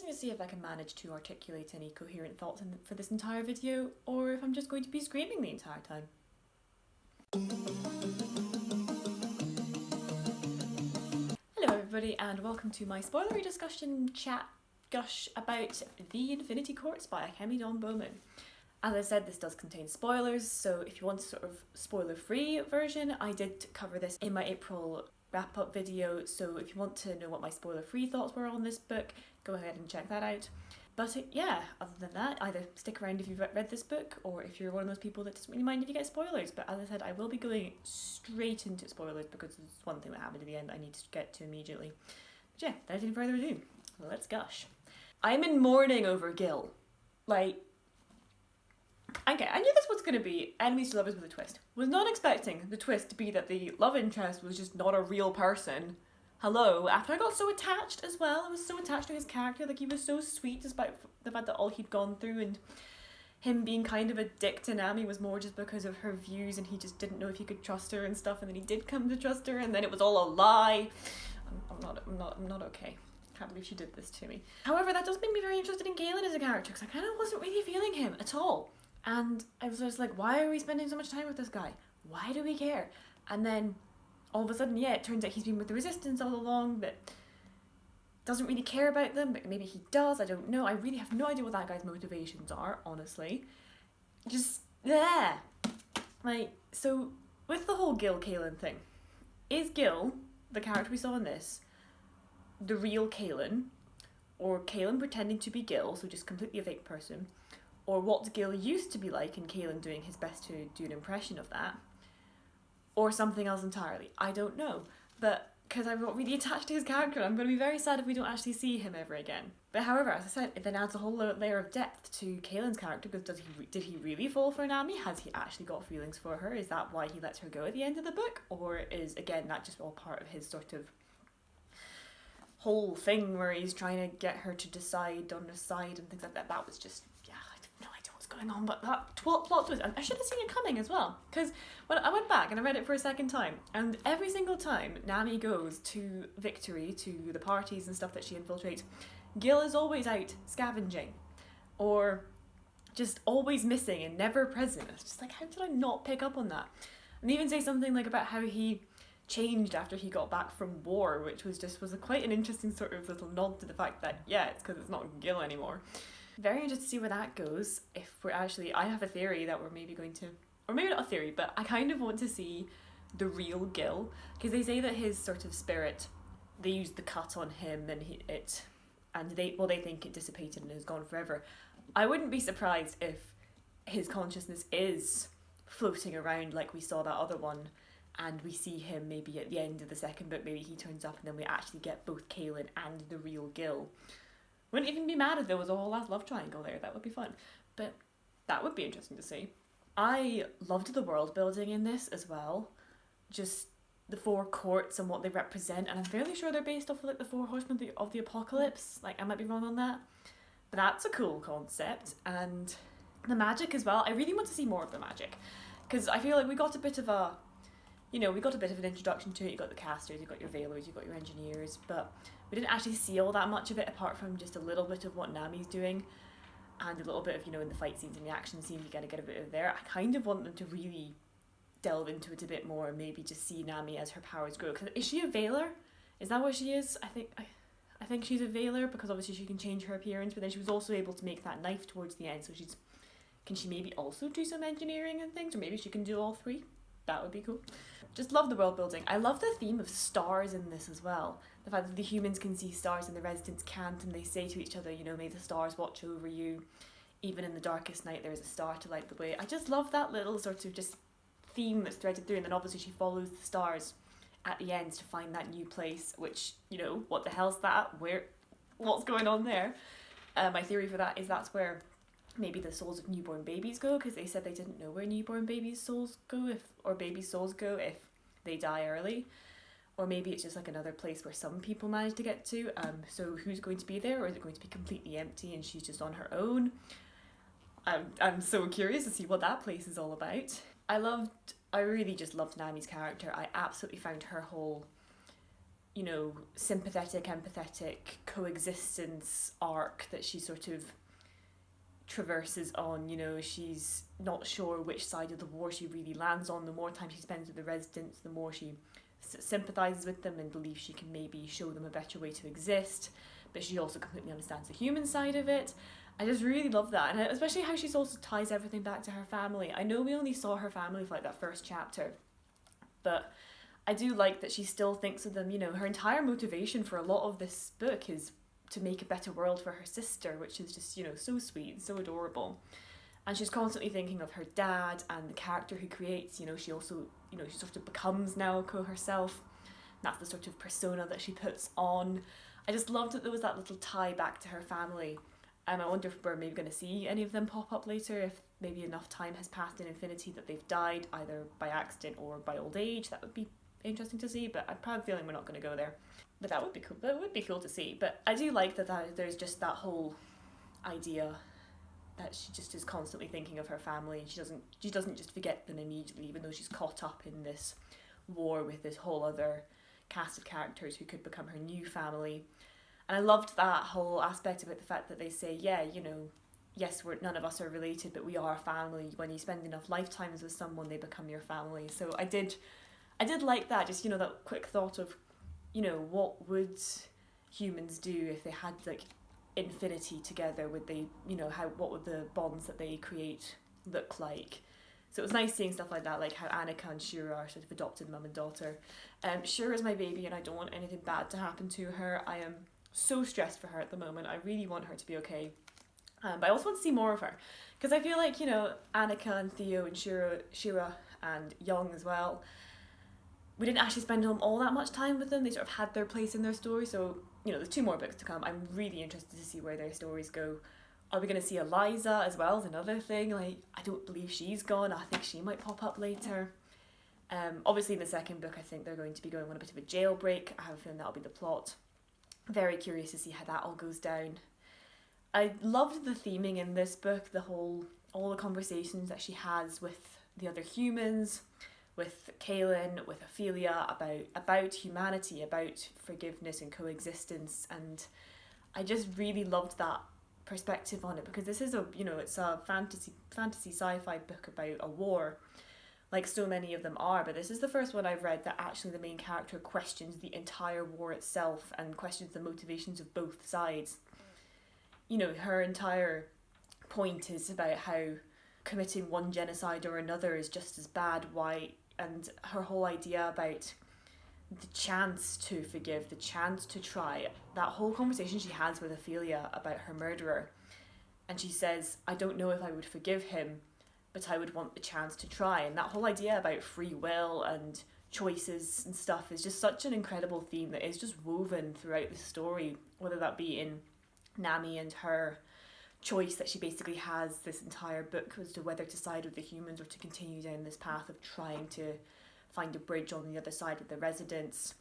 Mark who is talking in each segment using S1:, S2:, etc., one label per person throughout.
S1: interesting to see if I can manage to articulate any coherent thoughts for this entire video, or if I'm just going to be screaming the entire time. Hello everybody, and welcome to my spoilery discussion chat gush about The Infinity Courts by Akemi Dawn Bowman. As I said, this does contain spoilers, so if you want a sort of spoiler-free version, I did cover this in my April wrap-up video, so if you want to know what my spoiler-free thoughts were on this book, go ahead and check that out. But yeah, other than that, either stick around if you've read this book, or if you're one of those people that doesn't really mind if you get spoilers. But as I said, I will be going straight into spoilers because there's one thing that happened at the end I need to get to immediately. But yeah, without any further ado, let's gush. I'm in mourning over Gil. Like, okay, I knew this was going to be enemies to lovers with a twist. Was not expecting the twist to be that the love interest was just not a real person. Hello, after I got so attached as well, I was so attached to his character, like he was so sweet despite the fact that all he'd gone through, and him being kind of a dick to Nami was more just because of her views and he just didn't know if he could trust her and stuff, and then he did come to trust her and then it was all a lie. I'm not okay. Can't believe she did this to me. However, that does make me very interested in Galen as a character, because I kind of wasn't really feeling him at all. And I was just like, why are we spending so much time with this guy? Why do we care? And then all of a sudden, yeah, it turns out he's been with the Resistance all along, but doesn't really care about them, but maybe he does, I don't know. I really have no idea what that guy's motivations are, honestly. Just, yeah. Like, so, with the whole Gil-Kalen thing, is Gil, the character we saw in this, the real Kalen, or Kalen pretending to be Gil, so just completely a fake person, or what Gil used to be like and Kalen doing his best to do an impression of that, or something else entirely. I don't know, but because I'm not really attached to his character, I'm going to be very sad if we don't actually see him ever again. But however, as I said, it then adds a whole layer of depth to Kalen's character, because did he really fall for Nami? Has he actually got feelings for her? Is that why he lets her go at the end of the book? Or is, again, that just all part of his sort of whole thing where he's trying to get her to decide on his side and things like that? That was just, yeah, I have no idea what's going on, but that plot twist, and I should have seen it coming as well, because when I went back and I read it for a second time, and every single time Nami goes to Victory, to the parties and stuff that she infiltrates, Gil is always out scavenging, or just always missing and never present. It's just like, how did I not pick up on that? And they even say something like about how he changed after he got back from war, which was quite an interesting sort of little nod to the fact that, yeah, it's because it's not Gil anymore. Very interested to see where that goes. If we're actually, I have a theory that we're maybe going to, or maybe not a theory, but I kind of want to see the real Gil, because they say that his sort of spirit, they used the cut on him and they think it dissipated and is gone forever. I wouldn't be surprised if his consciousness is floating around like we saw that other one, and we see him maybe at the end of the second book, maybe he turns up and then we actually get both Kalen and the real Gil. Wouldn't even be mad if there was a whole last love triangle there, that would be fun. But that would be interesting to see. I loved the world building in this as well. Just the four courts and what they represent, and I'm fairly sure they're based off of like the four horsemen of the apocalypse. Like, I might be wrong on that, but that's a cool concept. And the magic as well, I really want to see more of the magic, because I feel like we got a bit of an introduction to it. You got the casters, you got your veilers, you got your engineers, but we didn't actually see all that much of it, apart from just a little bit of what Nami's doing, and a little bit of, in the fight scenes and the action scenes, you gotta get a bit of there. I kind of want them to really delve into it a bit more, and maybe just see Nami as her powers grow. Cause is she a veiler? Is that what she is? I think she's a veiler, because obviously she can change her appearance, but then she was also able to make that knife towards the end, so can she maybe also do some engineering and things, or maybe she can do all three? That would be cool. Just love the world building. I love the theme of stars in this as well. The fact that the humans can see stars and the residents can't, and they say to each other, may the stars watch over you. Even in the darkest night, there's a star to light the way. I just love that little sort of just theme that's threaded through, and then obviously she follows the stars at the end to find that new place, which, what the hell's that? What's going on there? My theory for that is that's where maybe the souls of newborn babies go, because they said they didn't know where newborn babies' souls go, or babies' souls go if they die early. Or maybe it's just like another place where some people manage to get to. So who's going to be there, or is it going to be completely empty and she's just on her own? I'm so curious to see what that place is all about. I really just loved Nami's character. I absolutely found her whole you know, sympathetic, empathetic coexistence arc that she sort of traverses on. You know, she's not sure which side of the war she really lands on. The more time she spends with the residents, the more she sympathises with them and believes she can maybe show them a better way to exist, but she also completely understands the human side of it. I just really love that, and especially how she also ties everything back to her family. I know we only saw her family for like that first chapter, but I do like that she still thinks of them. You know, her entire motivation for a lot of this book is to make a better world for her sister, which is just, you know, so sweet and so adorable. And she's constantly thinking of her dad and the character he creates. You know, she also, you know, she sort of becomes Naoko herself. That's the sort of persona that she puts on. I just loved that there was that little tie back to her family. I wonder if we're maybe going to see any of them pop up later, if maybe enough time has passed in Infinity that they've died, either by accident or by old age. That would be interesting to see, but I'm probably feeling we're not going to go there. But that would be cool. That would be cool to see. But I do like that there's just that whole idea that she just is constantly thinking of her family, and she doesn't just forget them immediately, even though she's caught up in this war with this whole other cast of characters who could become her new family. And I loved that whole aspect about the fact that they say, yeah, you know, yes, none of us are related, but we are family. When you spend enough lifetimes with someone, they become your family. So I did like that, just, you know, that quick thought of, you know, what would humans do if they had like infinity together? Would they, you know, what would the bonds that they create look like? So it was nice seeing stuff like that, like how Annika and Shura are sort of adopted mum and daughter. Shura's my baby, and I don't want anything bad to happen to her. I am so stressed for her at the moment. I really want her to be okay. But I also want to see more of her, because I feel like, you know, Annika and Theo and Shura and Young as well, we didn't actually spend all that much time with them. They sort of had their place in their story. So, you know, there's 2 more books to come. I'm really interested to see where their stories go. Are we going to see Eliza as well as another thing? Like, I don't believe she's gone. I think she might pop up later. Obviously in the second book, I think they're going to be going on a bit of a jailbreak. I have a feeling that'll be the plot. Very curious to see how that all goes down. I loved the theming in this book, all the conversations that she has with the other humans, with Kaylin, with Ophelia, about humanity, about forgiveness and coexistence. And I just really loved that perspective on it, because this is it's a fantasy sci-fi book about a war, like so many of them are, but this is the first one I've read that actually the main character questions the entire war itself and questions the motivations of both sides. You know, her entire point is about how committing one genocide or another is just as bad, and her whole idea about the chance to forgive, the chance to try, that whole conversation she has with Ophelia about her murderer, and she says, I don't know if I would forgive him, but I would want the chance to try. And that whole idea about free will and choices and stuff is just such an incredible theme that is just woven throughout the story, whether that be in Nami and her choice that she basically has this entire book as to whether to side with the humans or to continue down this path of trying to find a bridge on the other side with the residents,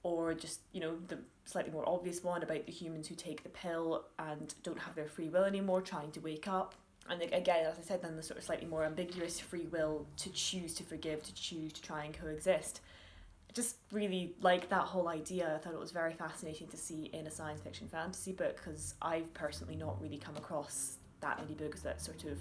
S1: or just, you know, the slightly more obvious one about the humans who take the pill and don't have their free will anymore, trying to wake up. And again, as I said, then the sort of slightly more ambiguous free will to choose to forgive, to choose to try and coexist. I just really like that whole idea. I thought it was very fascinating to see in a science fiction fantasy book, because I've personally not really come across that many books that sort of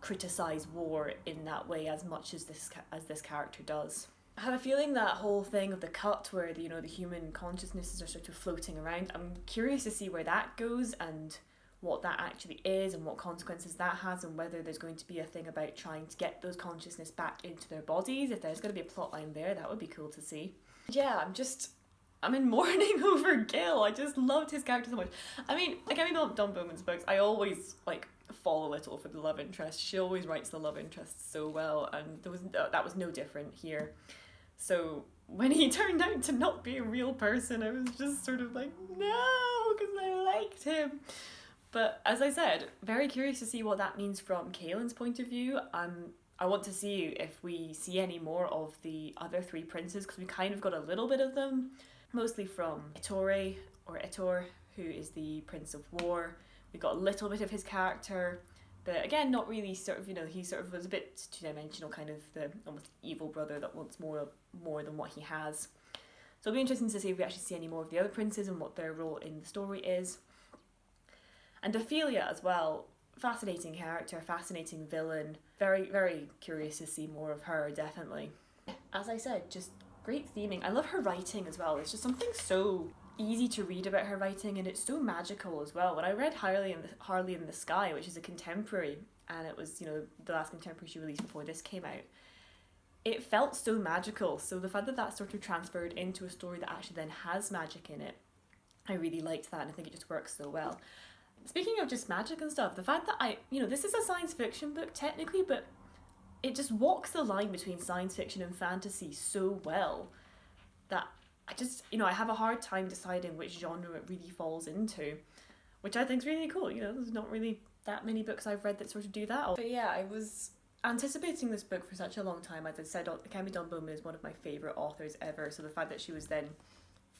S1: criticise war in that way as much as this character does. I have a feeling that whole thing of the cut where the human consciousnesses are sort of floating around, I'm curious to see where that goes and what that actually is and what consequences that has, and whether there's going to be a thing about trying to get those consciousness back into their bodies. If there's going to be a plot line there, that would be cool to see. Yeah, I'm in mourning over Gil. I just loved his character so much. I mean, Akemi Dawn Bowman's books, I always fall a little for the love interest. She always writes the love interest so well, and that was no different here. So when he turned out to not be a real person, I was just sort of like, no, because I liked him. But as I said, very curious to see what that means from Kaylin's point of view. I want to see if we see any more of the other 3 princes, because we kind of got a little bit of them, mostly from Ettore, or Etor, who is the Prince of War. We got a little bit of his character, but again, not really he sort of was a bit two-dimensional, kind of the almost evil brother that wants more than what he has. So it'll be interesting to see if we actually see any more of the other princes and what their role in the story is. And Ophelia as well, fascinating character, fascinating villain. Very, very curious to see more of her, definitely. As I said, just great theming. I love her writing as well. It's just something so easy to read about her writing, and it's so magical as well. When I read Harley in the Sky, which is a contemporary, and it was, you know, the last contemporary she released before this came out, it felt so magical. So the fact that that sort of transferred into a story that actually then has magic in it, I really liked that, and I think it just works so well. Speaking of just magic and stuff, the fact that this is a science fiction book technically, but it just walks the line between science fiction and fantasy so well that I have a hard time deciding which genre it really falls into, which I think is really cool. There's not really that many books I've read that sort of do that. But yeah, I was anticipating this book for such a long time. As I said, Akemi Dawn Bowman is one of my favourite authors ever, so the fact that she was then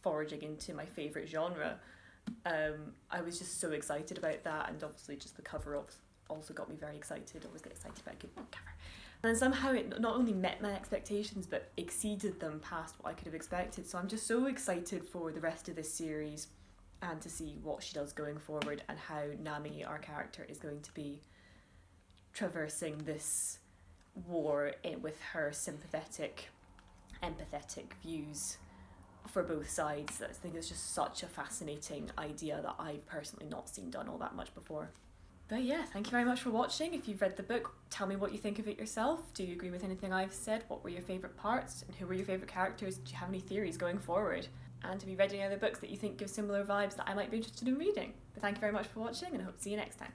S1: foraging into my favourite genre, I was just so excited about that, and obviously just the cover also got me very excited. I always get excited about a good book cover. And then somehow it not only met my expectations but exceeded them past what I could have expected. So I'm just so excited for the rest of this series and to see what she does going forward and how Nami, our character, is going to be traversing this war with her sympathetic, empathetic views for both sides. I think it's just such a fascinating idea that I've personally not seen done all that much before. But yeah, thank you very much for watching. If you've read the book, tell me what you think of it yourself. Do you agree with anything I've said? What were your favourite parts? And who were your favourite characters? Do you have any theories going forward? And have you read any other books that you think give similar vibes that I might be interested in reading? But thank you very much for watching, and I hope to see you next time.